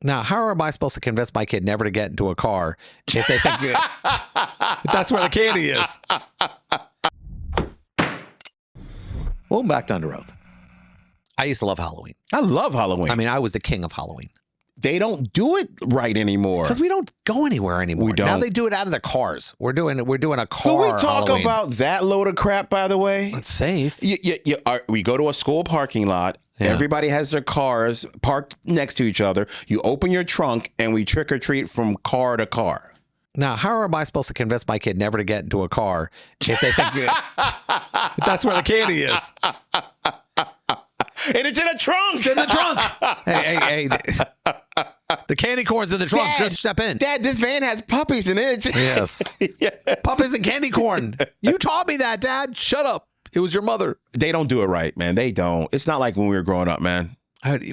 Now, how am I supposed to convince my kid never to get into a car if they think that's where the candy is? Welcome back to Under Oath. I used to love Halloween. I love Halloween. I mean, I was the king of Halloween. They don't do it right anymore. Because we don't go anywhere anymore. We don't. Now they do it out of their cars. We're doing a car. Can we talk Halloween. about that load of crap, by the way? It's safe. We go to a school parking lot. Yeah. Everybody has their cars parked next to each other. You open your trunk and we trick or treat from car to car. Now, how am I supposed to convince my kid never to get into a car if they think that's where the candy is? And it's in a trunk. It's in the trunk. Hey. The candy corn's in the trunk. Dad, just step in. Dad, this van has puppies in it. Yes. Yes. Puppies and candy corn. You taught me that, Dad. Shut up. It was your mother. They don't do it right, man. They don't. It's not like when we were growing up, man.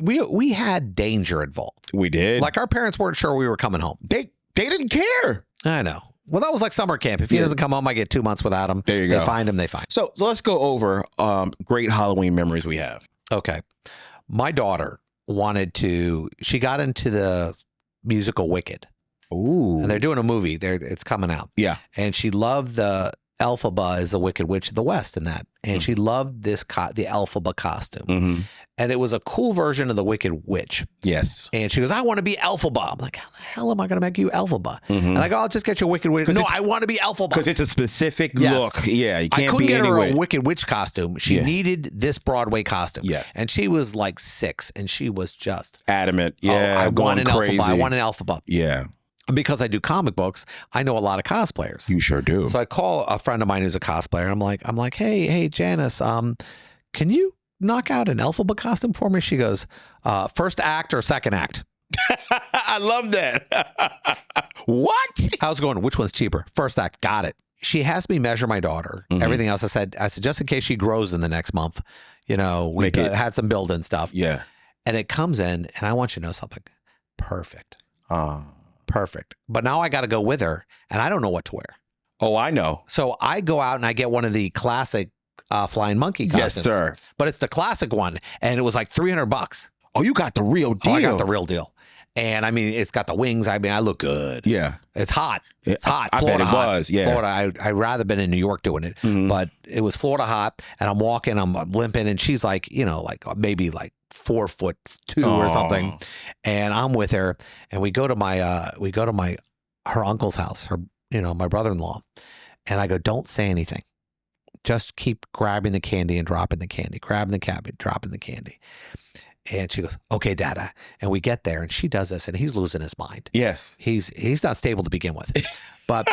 We had danger involved. We did. Like our parents weren't sure we were coming home. They didn't care. I know. Well, that was like summer camp. If he doesn't come home, I get 2 months without him. There you go. They find him. They find him. So let's go over great Halloween memories we have. Okay. My daughter she got into the musical Wicked. Ooh. And they're doing a movie. It's coming out. Yeah. And she loved the Elphaba as the Wicked Witch of the West in that. And she loved the Elphaba costume. Mm-hmm. And it was a cool version of the Wicked Witch. Yes. And she goes, I want to be Elphaba. I'm like, how the hell am I going to make you Elphaba? Mm-hmm. And I go, I'll just get you a Wicked Witch. No, I want to be Elphaba. Because it's a specific look. Yeah, you can't I couldn't be get her anyway. a Wicked Witch costume. She needed this Broadway costume. Yeah. And she was like 6, and she was just adamant. Yeah, I want an crazy. Elphaba. I want an Elphaba. Yeah. And because I do comic books, I know a lot of cosplayers. You sure do. So I call a friend of mine who's a cosplayer. I'm like, hey, Janice, can you knock out an Elphaba costume for me? She goes, first act or second act? I love that. What? I was going, which one's cheaper? First act. Got it. She has me measure my daughter. Mm-hmm. Everything else I said, just in case she grows in the next month, we had some build-in stuff. Yeah. And it comes in, and I want you to know something. Perfect. Perfect. But now I got to go with her, and I don't know what to wear. Oh, I know. So I go out and I get one of the classic flying monkey costumes. Yes, sir. But it's the classic one, and it was like $300. Oh, you got the real deal. Oh, I got the real deal. And I mean, it's got the wings. I mean, I look good. Yeah. It's hot. It's hot. I Florida bet it hot. was. Yeah. Florida. I'd rather been in New York doing it, but it was Florida hot. And I'm walking, I'm limping, and she's like, maybe like 4'2" or something. And I'm with her, and we go to her uncle's house, my brother-in-law. And I go, don't say anything. Just keep grabbing the candy and dropping the candy, grabbing the candy, dropping the candy. And she goes, okay, Dada. And we get there, and she does this, and he's losing his mind. Yes. He's not stable to begin with, but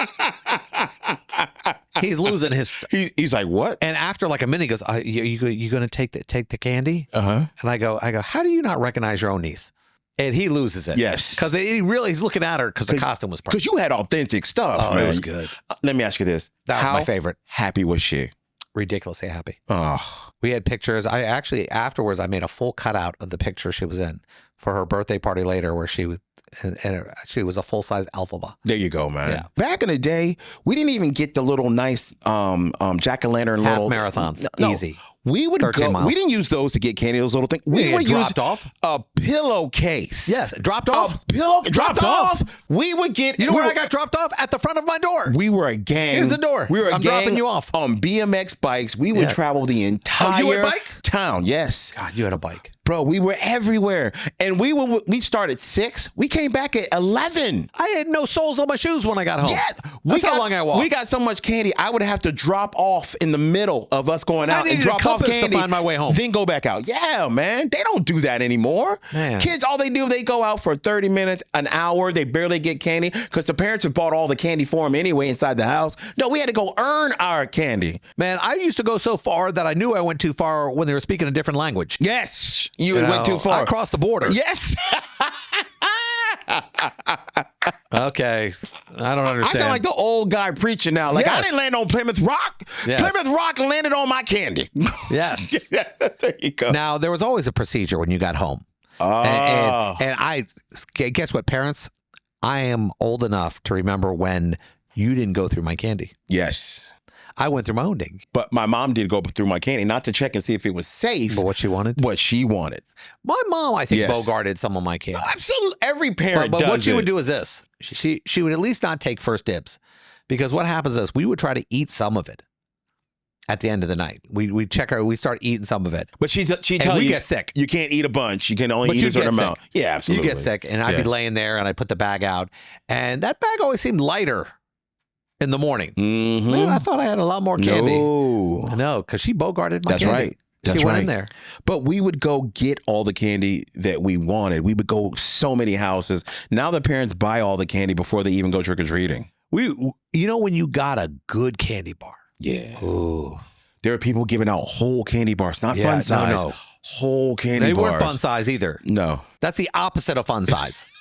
he's losing his. He's like, what? And after like a minute, he goes, you going to take the candy? Uh-huh. And I go, how do you not recognize your own niece? And he loses it. Yes. Because he's looking at her because the costume was perfect. Because you had authentic stuff, man. It was good. Let me ask you this. That was my favorite. Happy was she? Ridiculously happy. Oh. We had pictures. I actually, afterwards, I made a full cutout of the picture she was in for her birthday party later, where she was, and she was a full-size Elphaba. There you go, man. Yeah. Back in the day, we didn't even get the little nice jack-o'-lantern Half little marathons. No, easy. We would 13 go. miles. We didn't use those to get candy. Those little things. We would use dropped off a pillowcase. Yes, dropped off. A pillow dropped off. We would get. You know where I got dropped off? At the front of my door. We were a gang. Here's the door. We were a I'm gang dropping you off on BMX bikes. We would travel the entire you had a bike? town. Yes. God, you had a bike. Bro, we were everywhere. And we started 6. We came back at 11. I had no soles on my shoes when I got home. Yeah. That's how long I walked. We got so much candy, I would have to drop off in the middle of us going out and drop off candy. To find my way home. Then go back out. Yeah, man. They don't do that anymore. Man. Kids, all they do, they go out for 30 minutes, an hour. They barely get candy because the parents have bought all the candy for them anyway inside the house. No, we had to go earn our candy. Man, I used to go so far that I knew I went too far when they were speaking a different language. Yes. You went too far. I crossed the border. Yes. Okay. I don't understand. I sound like the old guy preaching now. Like, Yes. I didn't land on Plymouth Rock. Yes. Plymouth Rock landed on my candy. Yes. There you go. Now, there was always a procedure when you got home. Oh. And I, guess what, parents? I am old enough to remember when you didn't go through my candy. Yes. I went through my own digging. But my mom did go through my candy, not to check and see if it was safe. But what she wanted? What she wanted. My mom, I think, Yes. bogarted some of my candy. Absolutely. Every parent But does what she it. would do is this. She would at least not take first dibs. Because what happens is we would try to eat some of it at the end of the night. We start eating some of it. But she And tell we you get sick. you can't eat a bunch. You can only But eat you'd a certain get amount. sick. Yeah, absolutely. You get sick, and I'd be laying there, and I'd put the bag out, and that bag always seemed lighter in the morning. Mm-hmm. Man, I thought I had a lot more candy. No. No, because she bogarted my That's candy. right. That's she went right. in there. But we would go get all the candy that we wanted. We would go so many houses. Now the parents buy all the candy before they even go trick-or-treating. You know when you got a good candy bar? Yeah. Ooh. There are people giving out whole candy bars, not fun size. No. Whole candy They bars. weren't fun size either. No. That's the opposite of fun size.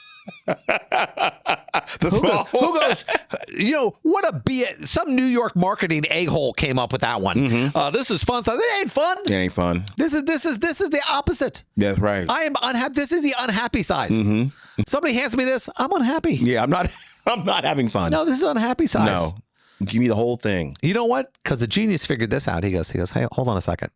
The small. Who goes, what a BS. Some New York marketing a-hole came up with that one. Mm-hmm. This is fun size. It ain't fun. It ain't fun. This is the opposite. That's right. I am unhappy. This is the unhappy size. Mm-hmm. Somebody hands me this, I'm unhappy. Yeah, I'm not having fun. No, this is unhappy size. No. Give me the whole thing. You know what? Because the genius figured this out. He goes, hey, hold on a second.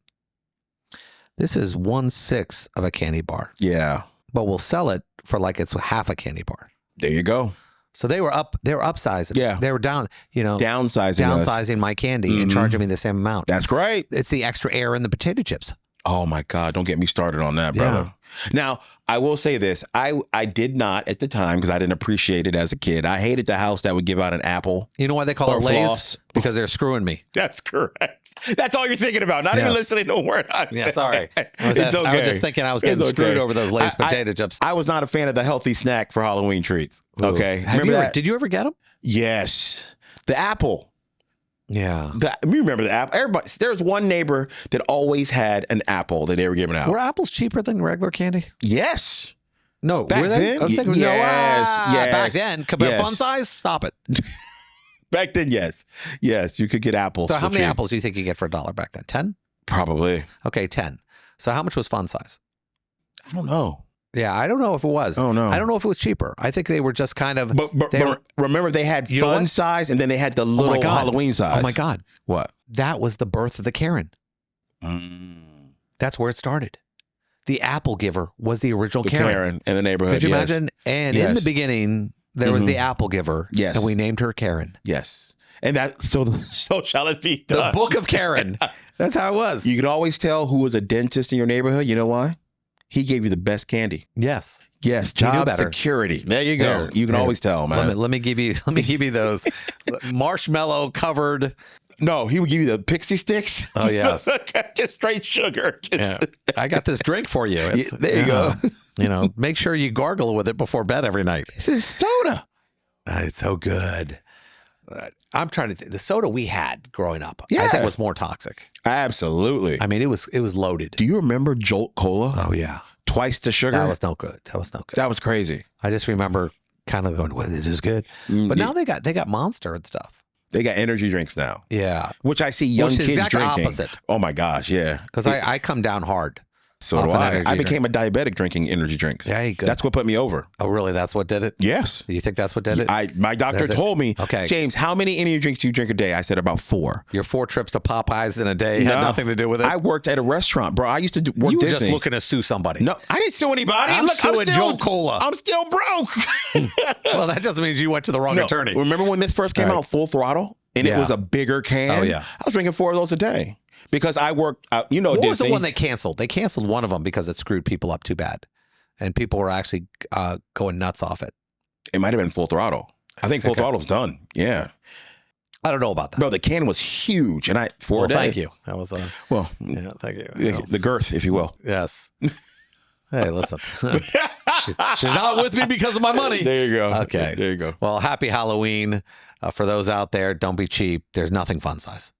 This is 1/6 of a candy bar, Yeah. but we'll sell it for like it's half a candy bar. There you go. So they were upsizing. Yeah. They were downsizing my candy and charging me the same amount. That's great. It's the extra air in the potato chips. Oh my God. Don't get me started on that, brother. Now, I will say this. I did not at the time because I didn't appreciate it as a kid. I hated the house that would give out an apple. You know why they call Or it Lay's? floss. Because they're screwing me. That's correct. That's all you're thinking about. Not even listening to a word I Yeah, said. sorry. It's okay. I was just thinking I was getting It's screwed okay. over those Lay's potato chips. I was not a fan of the healthy snack for Halloween treats. Okay. Remember that? Did you ever get them? Yes. The apple. Yeah. You remember the apple? Everybody. There's one neighbor that always had an apple that they were giving out. Were apples cheaper than regular candy? Yes. No. Back were they? then? I was thinking, Yes, yes, Back then, compared yes. fun size, stop it. Back then, yes. Yes, you could get apples. So how for many cheap. apples do you think you get for $1 back then? 10? Probably. Okay, 10. So how much was fun size? I don't know. Yeah, I don't know if it was. Oh, no. I don't know if it was cheaper. I think they were just kind of. But remember, they had You know fun what? size and then they had the little God. Halloween size. Oh my God. What? That was the birth of the Karen. That's where it started. The apple giver was the original The Karen. Karen in the neighborhood. Could you yes. imagine? And in the Yes. beginning, there was the apple giver. Yes. And we named her Karen. Yes. And that so shall it be done. The Book of Karen. That's how it was. You can always tell who was a dentist in your neighborhood. You know why? He gave you the best candy. Yes. Yes, He knew job better. security. There you go. There. You can There. always tell, man. Let me give you those marshmallow covered. No, he would give you the pixie sticks. Oh, yes. Just straight sugar. Yeah. I got this drink for you. It's, there you go. Make sure you gargle with it before bed every night. This is soda. It's so good. I'm trying to think. The soda we had growing up, I Yeah. think was more toxic. Absolutely. I mean, it was loaded. Do you remember Jolt Cola? Oh yeah, Twice the sugar. that was no good. That was crazy. I just remember kind of going, "Well, this is good," but now they got Monster and stuff. They got energy drinks now, Yeah, which I see young Which is kids exact drinking. opposite. Oh my gosh, yeah. because I come down hard. So off do an I. energy I drink. became a diabetic drinking energy drinks. Yeah, good. That's what put me over. Oh, really? That's what did it? Yes. Do you think that's what did it? My doctor That's it. told me, Okay. James, how many energy drinks do you drink a day? I said about 4. Your 4 trips to Popeyes in a day had No. nothing to do with it. I worked at a restaurant, bro. I used to work You were Disney. just looking to sue somebody. No, I didn't sue anybody. I'm suing Joe Cola. I'm still broke. Well, that doesn't mean you went to the wrong attorney. Remember when this first came All right. out, Full Throttle, and it Yeah. was a bigger can? Oh, yeah. I was drinking 4 of those a day because I worked. What Disney. was the one they canceled? They canceled one of them because it screwed people up too bad, and people were actually going nuts off it. It might have been Full Throttle. I think Full Okay. Throttle's done. Yeah, I don't know about that. bro. The can was huge, and Well, a day. thank you. That was Well, yeah, thank you. the girth, if you will. Yes. Hey, listen. She's not with me because of my money. There you go. Okay. There you go. Well, happy Halloween for those out there. Don't be cheap. There's nothing fun size.